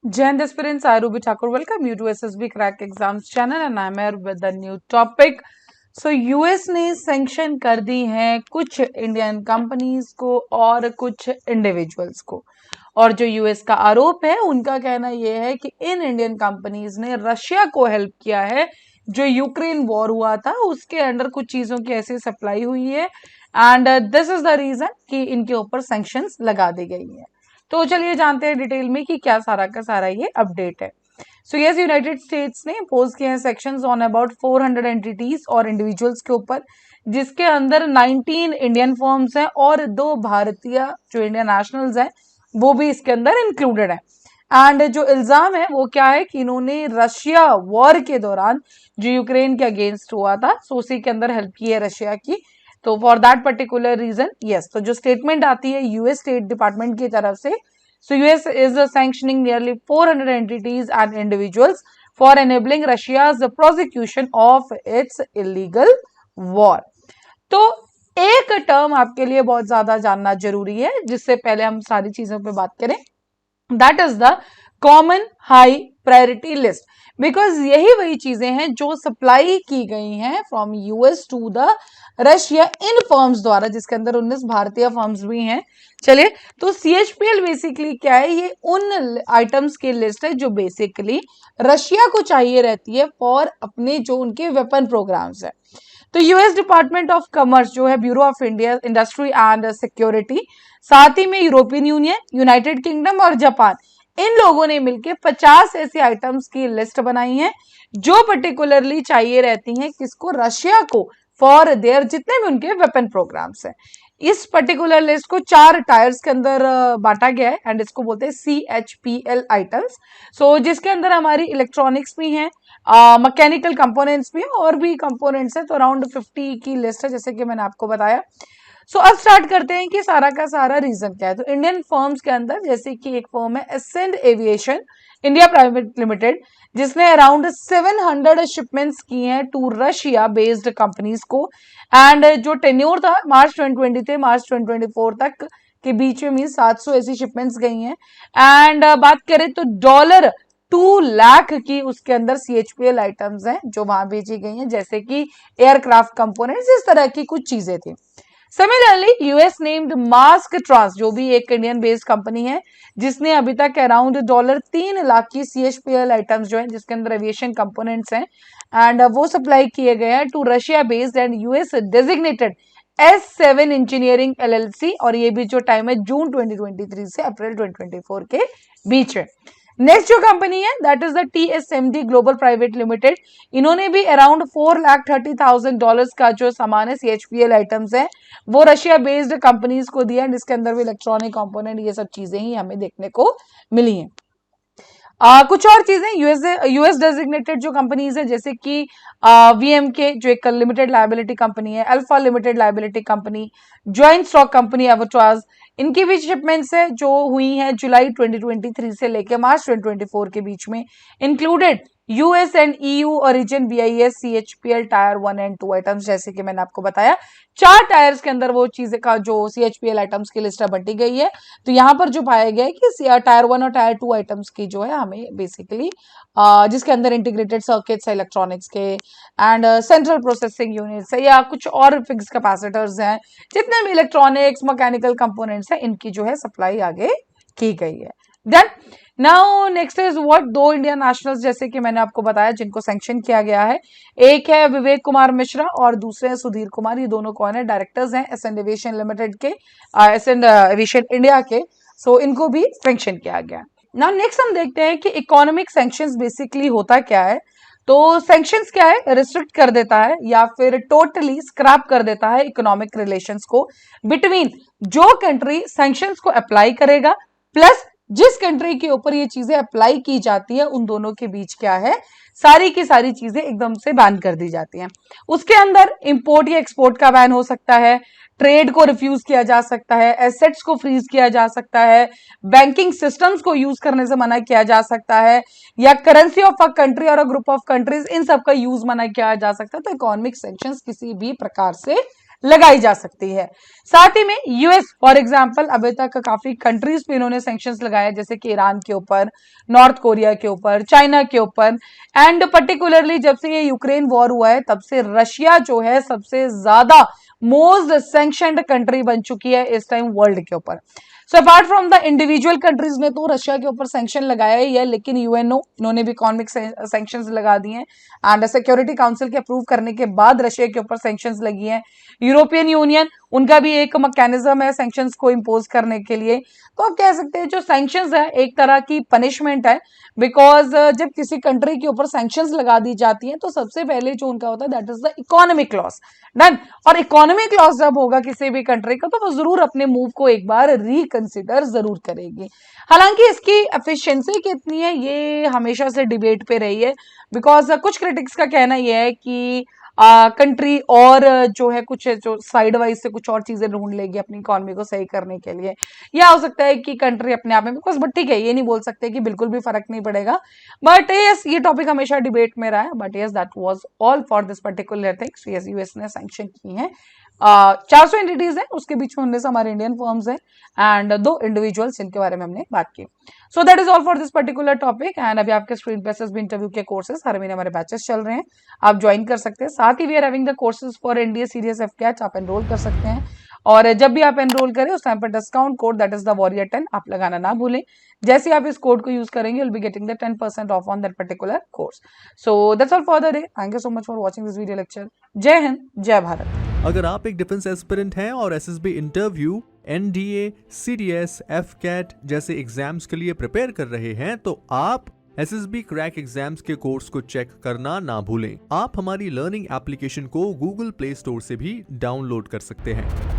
Jan aspirants, I Ruby Thakur. Welcome you to SSB Crack Exams channel and I'm here with the new topic. So US ने sanction कर दी हैं कुछ Indian companies को और कुछ individuals को, और जो यूएस का आरोप है उनका कहना यह है कि इन इंडियन कंपनीज ने रशिया को हेल्प किया है। जो यूक्रेन वॉर हुआ था उसके अंडर कुछ चीजों की ऐसी सप्लाई हुई है and this is the reason कि इनके ऊपर सैंक्शंस लगा दी गई है। तो चलिए जानते हैं डिटेल में कि क्या सारा का सारा ये अपडेट है। सो यस, यूनाइटेड स्टेट्स ने इम्पोज किए हैं सेक्शंस ऑन अबाउट 400 एंटिटीज और इंडिविजुअल्स के ऊपर, जिसके अंदर 19 इंडियन फर्म्स हैं और 2 भारतीय जो इंडियन नेशनल्स हैं वो भी इसके अंदर इंक्लूडेड है। एंड जो इल्जाम है वो क्या है कि इन्होंने रशिया वॉर के दौरान जो यूक्रेन के अगेंस्ट हुआ था सो उसी के अंदर हेल्प की है रशिया की। तो for that particular reason yes, तो जो स्टेटमेंट आती है यूएस स्टेट डिपार्टमेंट की तरफ से, so US is sanctioning nearly 400 entities and individuals for enabling Russia's prosecution of its illegal war. तो एक टर्म आपके लिए बहुत ज्यादा जानना जरूरी है जिससे पहले हम सारी चीजों पे बात करें, that is the common high priority list. Because यही वही चीजें हैं जो सप्लाई की गई हैं from US to the Russia in firms द्वारा, जिसके अंदर 19 भारतीय फर्म्स भी हैं। चलिए, तो सीएचपीएल बेसिकली क्या है, ये उन आइटम्स की लिस्ट है जो बेसिकली रशिया को चाहिए रहती है फॉर अपने जो उनके वेपन प्रोग्राम्स है। तो यूएस डिपार्टमेंट ऑफ कॉमर्स जो है bureau of India industry and security, साथ ही में यूरोपियन यूनियन, यूनाइटेड किंगडम और जापान, इन लोगों ने मिलकर 50 ऐसी आइटम्स की लिस्ट बनाई है जो पर्टिकुलरली चाहिए रहती हैं किसको, रशिया को, फॉर देयर जितने भी उनके वेपन प्रोग्राम्स हैं। इस पर्टिकुलर लिस्ट को 4 टायर्स के अंदर बांटा गया है एंड इसको बोलते हैं CHPL आइटम्स। सो जिसके अंदर हमारी इलेक्ट्रॉनिक्स भी हैं, मैकेनिकल कंपोनेंट्स भी हैं और भी कंपोनेंट्स हैं। तो अराउंड 50 की लिस्ट है जैसे कि मैंने आपको बताया। सो अब स्टार्ट करते हैं कि सारा का सारा रीजन क्या है। तो इंडियन फर्म्स के अंदर जैसे कि एक फर्म है ascend aviation India private limited, जिसने अराउंड 700 शिपमेंट्स की हैं टू रशिया बेस्ड कंपनीज को, एंड जो टेन्योर था मार्च 2020 से मार्च 2024 तक के बीच में 700 ऐसी शिपमेंट्स गई हैं। एंड बात करें तो डॉलर 2 लाख की उसके अंदर CHPL आइटम्स हैं जो वहां भेजी गई हैं, जैसे कि एयरक्राफ्ट कंपोनेंट्स, इस तरह की कुछ चीजें थी। Similarly US named Mask Trans, जो भी एक इंडियन बेस्ड कंपनी है, जिसने अभी तक अराउंड डॉलर 3 लाख की CHPL आइटम्स जो है जिसके अंदर एविएशन कंपोनेंट्स हैं एंड वो सप्लाई किए गए हैं to Russia based and US designated S7 engineering LLC, और ये भी जो टाइम है जून 2023 से अप्रैल 2024 के बीच है। नेक्स्ट जो कंपनी है that is the TSMD global private limited, इन्होंने भी अराउंड $4,30,000 का जो सामान है CHPL आइटम्स है वो रशिया बेस्ड कंपनीज को दिया, जिसके अंदर भी इलेक्ट्रॉनिक कंपोनेंट ये सब चीजें ही हमें देखने को मिली हैं। कुछ और चीजें यूएस डेजिग्नेटेड जो कंपनीज है जैसे कि VMK जो एक लिमिटेड लाइबिलिटी कंपनी है, alpha limited liability company, joint stock company एवोट्राज, इनकी भी शिपमेंट्स है जो हुई हैं जुलाई 2023 से लेकर मार्च 2024 के बीच में, included US and EU origin BIS CHPL tyre 1 and 2 items, जैसे कि मैंने आपको बताया 4 टायर्स के अंदर वो चीजें का जो CHPL आइटम्स की लिस्ट बटी गई है। तो यहाँ पर जो पाया गया है कि टायर 1 और टायर 2 आइटम्स की जो है हमें बेसिकली जिसके अंदर इंटीग्रेटेड सर्किट्स है इलेक्ट्रॉनिक्स के एंड सेंट्रल प्रोसेसिंग यूनिट्स है या कुछ और फिक्स कैपेसिटर्स हैं, जितने भी इलेक्ट्रॉनिक्स मैकेनिकल कंपोनेंट्स हैं, इनकी जो है सप्लाई आगे की गई है। Then now next is what, 2 Indian nationals जैसे कि मैंने आपको बताया जिनको सैंक्शन किया गया है, एक है विवेक कुमार मिश्रा और दूसरे हैं सुधीर कुमार। ये दोनों कौन है, डायरेक्टर्स हैं एसेंड एविएशन लिमिटेड के, एसेंड एविएशन इंडिया के। सो इनको भी सैंक्शन किया गया। नाउ नेक्स्ट हम देखते हैं कि इकोनॉमिक सैंक्शंस बेसिकली होता क्या है। तो सैंक्शंस क्या है, रिस्ट्रिक्ट कर देता है या फिर टोटली स्क्रैप कर देता है इकोनॉमिक रिलेशंस को बिटवीन जो कंट्री सैंक्शंस को अप्लाई करेगा प्लस जिस कंट्री के ऊपर ये चीजें अप्लाई की जाती है, उन दोनों के बीच क्या है, सारी की सारी चीजें एकदम से बैन कर दी जाती हैं। उसके अंदर इंपोर्ट या एक्सपोर्ट का बैन हो सकता है, ट्रेड को रिफ्यूज किया जा सकता है, एसेट्स को फ्रीज किया जा सकता है, बैंकिंग सिस्टम्स को यूज करने से मना किया जा सकता है, या करेंसी ऑफ अ कंट्री और अ ग्रुप ऑफ कंट्रीज, इन सब का यूज मना किया जा सकता है। तो इकोनॉमिक सैंक्शंस किसी भी प्रकार से लगाई जा सकती है। साथ ही में यूएस फॉर एग्जांपल अभी तक काफी कंट्रीज पे इन्होंने सैंक्शंस लगाए, जैसे कि ईरान के ऊपर, नॉर्थ कोरिया के ऊपर, चाइना के ऊपर, एंड पर्टिकुलरली जब से ये यूक्रेन वॉर हुआ है तब से रशिया जो है सबसे ज्यादा मोस्ट सैंक्शनड कंट्री बन चुकी है इस टाइम वर्ल्ड के ऊपर। So apart from the individual countries ने तो रशिया के ऊपर सैंक्शन लगाया ही है, लेकिन यूएनओ इन्होंने भी इकोनॉमिक सैंक्शंस लगा दिए हैं एंड सिक्योरिटी काउंसिल के अप्रूव करने के बाद रशिया के ऊपर सैंक्शंस लगी हैं। यूरोपियन यूनियन, उनका भी एक मैकेनिज्म है सैंक्शंस को इम्पोज करने के लिए। तो आप कह सकते हैं जो सैंक्शंस है एक तरह की पनिशमेंट है, बिकॉज जब किसी कंट्री के ऊपर सैंक्शंस लगा दी जाती हैं तो सबसे पहले जो उनका होता है that is the economic loss. Done. और इकोनॉमिक लॉस जब होगा किसी भी कंट्री का तो वो जरूर अपने मूव को एक बार रिकंसिडर जरूर करेगी। हालांकि इसकी एफिशिएंसी कितनी है ये हमेशा से डिबेट पे रही है, बिकॉज कुछ क्रिटिक्स का कहना यह है कि कंट्री और जो है कुछ जो साइड वाइज से कुछ और चीजें ढूंढ लेगी अपनी इकोनॉमी को सही करने के लिए, या हो सकता है कि कंट्री अपने आप में बिकॉज, बट ठीक है ये नहीं बोल सकते कि बिल्कुल भी फर्क नहीं पड़ेगा। बट यस ये टॉपिक हमेशा डिबेट में रहा है, but yes that was all for this particular things. Yes US ने सैंक्शन की हैं 400 एंटिटीज हैं, उसके बीच में 19 हमारे इंडियन फर्म्स हैं एंड 2 इंडिविजुअल्स जिनके बारे में हमने बात की। So that is all for this particular topic. And अभी आपके स्क्रीन पे एसएसबी इंटरव्यू के कोर्सेज हर महीने हमारे बैचेस चल रहे हैं, आप ज्वाइन कर सकते हैं। साथ ही we are having the courses for NDA CDS AFCAT, आप एनरोल कर सकते हैं। और जब भी आप एनरोल करें उस टाइम पर discount code that is the warrior 10 आप लगाना ना भूलें। जैसे आप इस कोड को यूज करेंगे you'll be getting the 10% of on that particular course. So that's all for the day. Thank you so much for watching this video lecture. जय हिंद, जय भारत। अगर आप एक डिफेंस एस्पिरेंट हैं और SSB interview, NDA, CDS, AFCAT जैसे exams के लिए प्रिपेयर कर रहे हैं तो आप एसएसबी क्रैक एग्जाम्स के कोर्स को चेक करना ना भूलें। आप हमारी लर्निंग एप्लीकेशन को गूगल प्ले स्टोर से भी डाउनलोड कर सकते हैं।